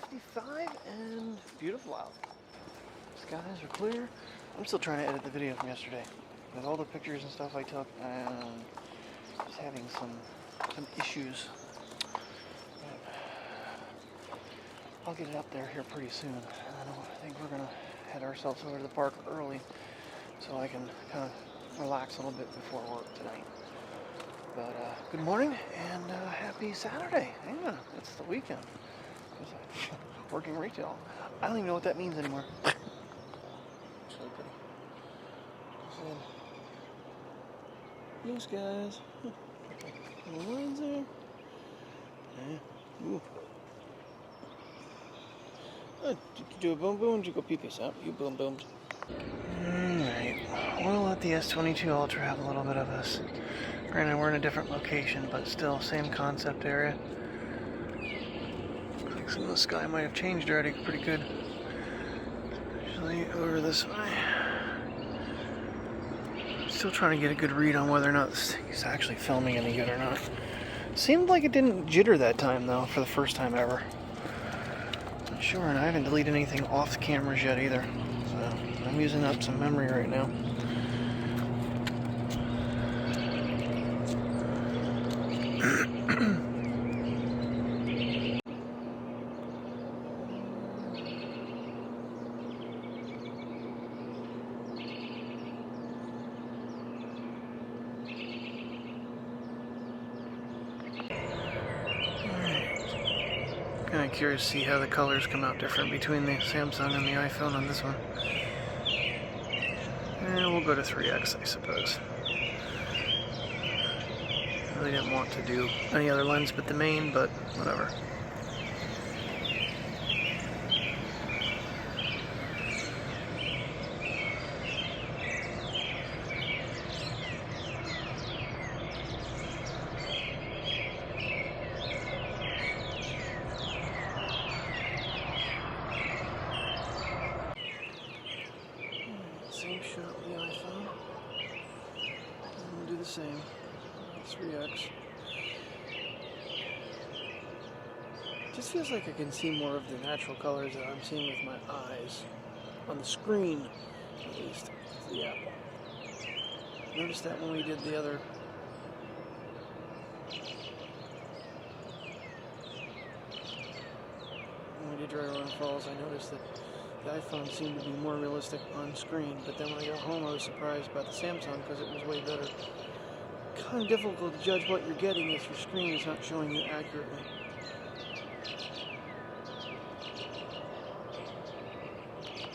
55 and beautiful out. Skies are clear. I'm still trying to edit the video from yesterday. With all the pictures and stuff I took, and just having some issues. But I'll get it up there here pretty soon. I think we're gonna head ourselves over to the park early so I can kind of relax a little bit before work tonight. But good morning and happy Saturday. Yeah, it's the weekend. Working retail. I don't even know what that means anymore. Actually, pretty. Blue skies. Little lines there. Yeah. Ooh. Oh, did you do a boom boom? Did you go pee piss out? You boom boomed. Alright. We'll let the S21 Ultra have a little bit of us. Granted, we're in a different location, but still, same concept area. Looks like some of the sky might have changed already pretty good. Usually over this way. Still trying to get a good read on whether or not this thing is actually filming any good or not. Seemed like it didn't jitter that time, though, for the first time ever. Not sure, and I haven't deleted anything off the cameras yet either. So, I'm using up some memory right now. Kind of curious to see how the colors come out different between the Samsung and the iPhone on this one. And we'll go to 3x, I suppose. Really didn't want to do any other lens but the main, but whatever. Same shot with the iPhone. And we'll do the same. 3x. Just feels like I can see more of the natural colors that I'm seeing with my eyes. On the screen, at least, of the Apple. Noticed that when we did the other. When we did Dry Run Falls, I noticed that the iPhone seemed to be more realistic on screen, but then when I got home I was surprised by the Samsung because it was way better. Kind of difficult to judge what you're getting if your screen is not showing you accurately.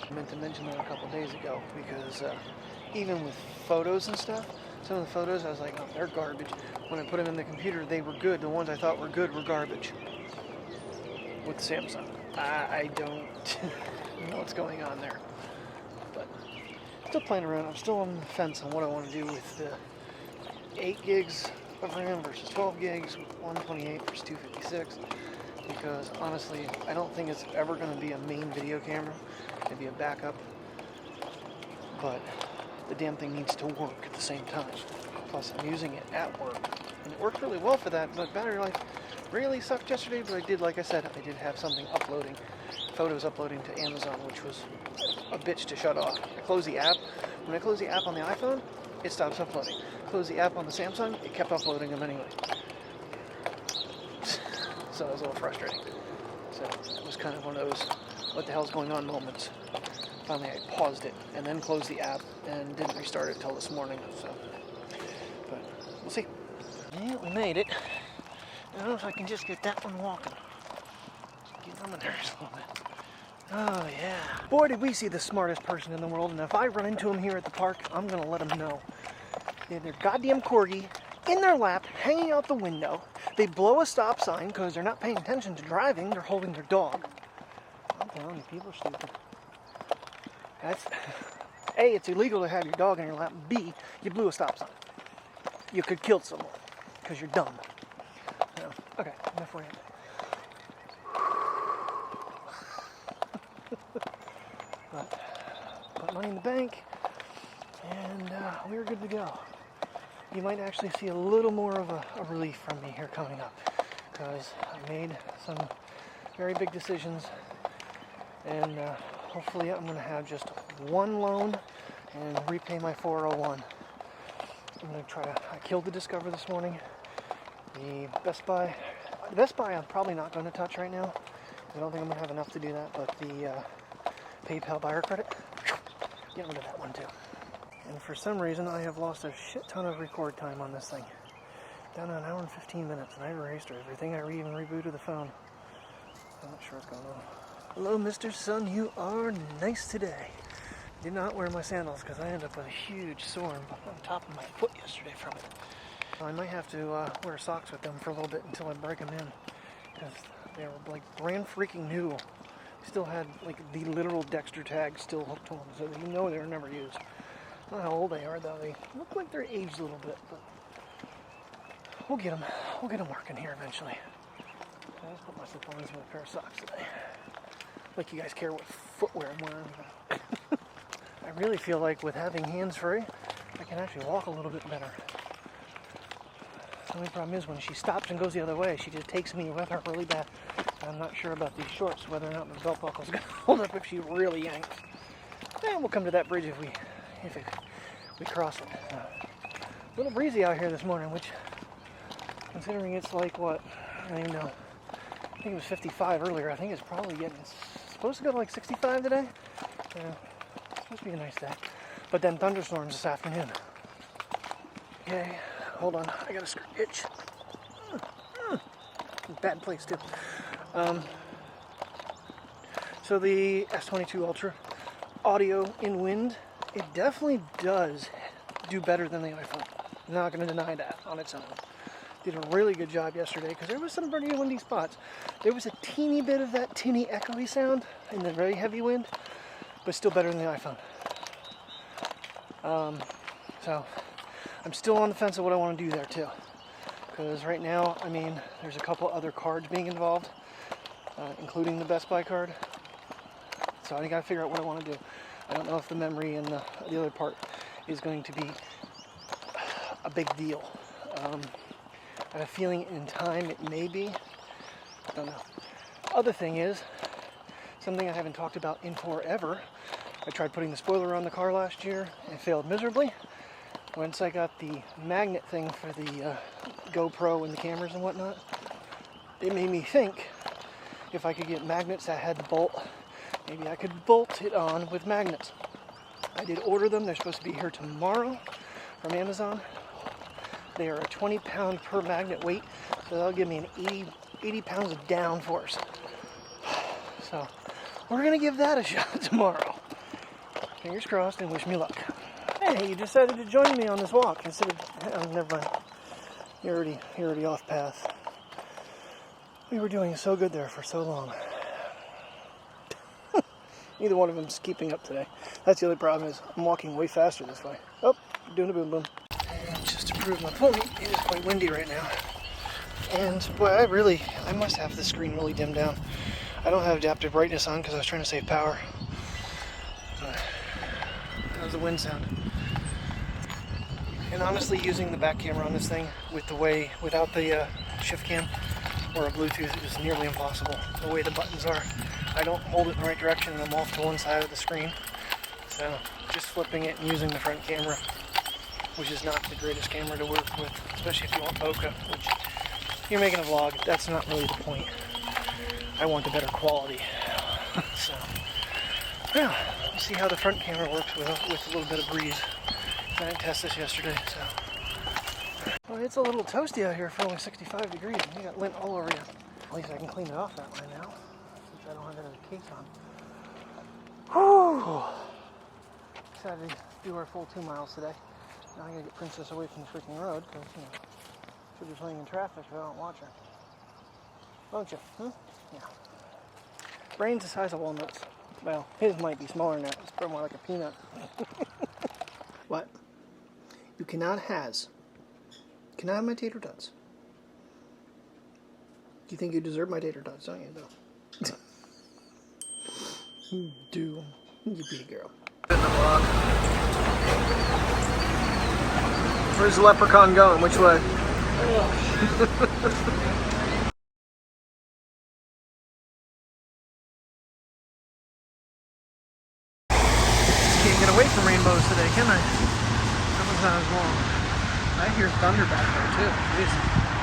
I meant to mention that a couple days ago because even with photos and stuff, some of the photos I was like, oh, they're garbage. When I put them in the computer, they were good. The ones I thought were good were garbage. With Samsung. I don't know what's going on there. But still playing around. I'm still on the fence on what I want to do with the 8 gigs of RAM versus 12 gigs, 128 versus 256. Because honestly, I don't think it's ever going to be a main video camera. It'd be a backup. But the damn thing needs to work at the same time. Plus, I'm using it at work. And it worked really well for that, but battery life really sucked yesterday, but I did, like I said, I did have something uploading, photos uploading to Amazon, which was a bitch to shut off. I closed the app. When I closed the app on the iPhone, it stops uploading. Closed the app on the Samsung, it kept uploading them anyway. So it was a little frustrating. So it was kind of one of those, what the hell's going on moments. Finally, I paused it and then closed the app and didn't restart it until this morning. So, but we'll see. Yeah, we made it. I don't know if I can just get that one walking. Just get them in there just a little bit. Oh, yeah. Boy, did we see the smartest person in the world, and if I run into him here at the park, I'm going to let him know. They have their goddamn corgi in their lap, hanging out the window. They blow a stop sign because they're not paying attention to driving. They're holding their dog. I'm telling you, people are stupid. That's... A, it's illegal to have your dog in your lap. B, you blew a stop sign. You could kill someone because you're dumb. Okay, enough rant. But put money in the bank, and we're good to go. You might actually see a little more of a relief from me here coming up, because I made some very big decisions, and hopefully I'm going to have just one loan and repay my 401. I'm going to try to, I killed the Discover this morning. The Best Buy I'm probably not going to touch right now. I don't think I'm going to have enough to do that, but the PayPal buyer credit, get rid of that one too. And for some reason I have lost a shit ton of record time on this thing. Down to 1 hour and 15 minutes, and I erased everything. I even rebooted the phone. I'm not sure what's going on. Hello, Mr. Sun, you are nice today. Did not wear my sandals because I ended up with a huge sore on top of my foot yesterday from it. I might have to wear socks with them for a little bit until I break them in, because they were like brand freaking new. Still had like the literal Dexter tag still hooked to them, so you know they were never used. I don't know how old they are though. They look like they're aged a little bit, but we'll get them working here eventually. I just put my slip-ons with a pair of socks today. Like you guys care what footwear I'm wearing. I really feel like with having hands-free, I can actually walk a little bit better. The only problem is when she stops and goes the other way, she just takes me with her really bad. I'm not sure about these shorts, whether or not the belt buckle's going to hold up if she really yanks. And we'll come to that bridge if we cross it. A little breezy out here this morning, which, considering it's like what, I don't even know. I think it was 55 earlier. I think it's probably it's supposed to go to like 65 today. Yeah, it's supposed to be a nice day. But then thunderstorms this afternoon. Okay, hold on. I got a skirt itch. Bad place too. So the S21 Ultra audio in wind, it definitely does do better than the iPhone. I'm not going to deny that on its own. Did a really good job yesterday because there was some pretty windy spots. There was a teeny bit of that tinny echoey sound in the very heavy wind, but still better than the iPhone. So I'm still on the fence of what I want to do there too, because right now, I mean, there's a couple other cards being involved, including the Best Buy card. So I got to figure out what I want to do. I don't know if the memory and the other part is going to be a big deal. I have a feeling in time it may be. I don't know. Other thing is, something I haven't talked about in forever. I tried putting the spoiler on the car last year and failed miserably. Once I got the magnet thing for the GoPro and the cameras and whatnot, it made me think if I could get magnets that had the bolt, maybe I could bolt it on with magnets. I did order them. They're supposed to be here tomorrow from Amazon. They are a 20-pound per magnet weight, so that'll give me an 80 pounds of downforce. So we're going to give that a shot tomorrow. Fingers crossed and wish me luck. Hey, you decided to join me on this walk instead of... Oh, never mind. You're already off path. We were doing so good there for so long. Neither one of them's keeping up today. That's the other problem is I'm walking way faster this way. Oh, doing a boom boom. Just to prove my point, it is quite windy right now. And boy, I must have the screen really dimmed down. I don't have adaptive brightness on because I was trying to save power. That was the wind sound. And honestly, using the back camera on this thing without the shift cam or a Bluetooth is nearly impossible. The way the buttons are, I don't hold it in the right direction and I'm off to one side of the screen. So just flipping it and using the front camera, which is not the greatest camera to work with, especially if you want bokeh, which if you're making a vlog, that's not really the point. I want the better quality. So yeah, we'll see how the front camera works with a little bit of breeze. I didn't test this yesterday, so. Well, it's a little toasty out here for only 65 degrees. You got lint all over you. At least I can clean it off that way now, since I don't have any case on. Whew! Decided to do our full 2 miles today. Now I'm gonna get Princess away from the freaking road, because, you know, she'll be playing in traffic if I don't watch her. Won't you? Yeah. Brain's the size of walnuts. Well, his might be smaller than that. It's probably more like a peanut. What? You cannot have my tater tots. You think you deserve my tater tots, don't you, though? You do. You be a girl. Where's the leprechaun going? Which way? photos today, can I? That was not as long. I hear thunder back there too. Jeez.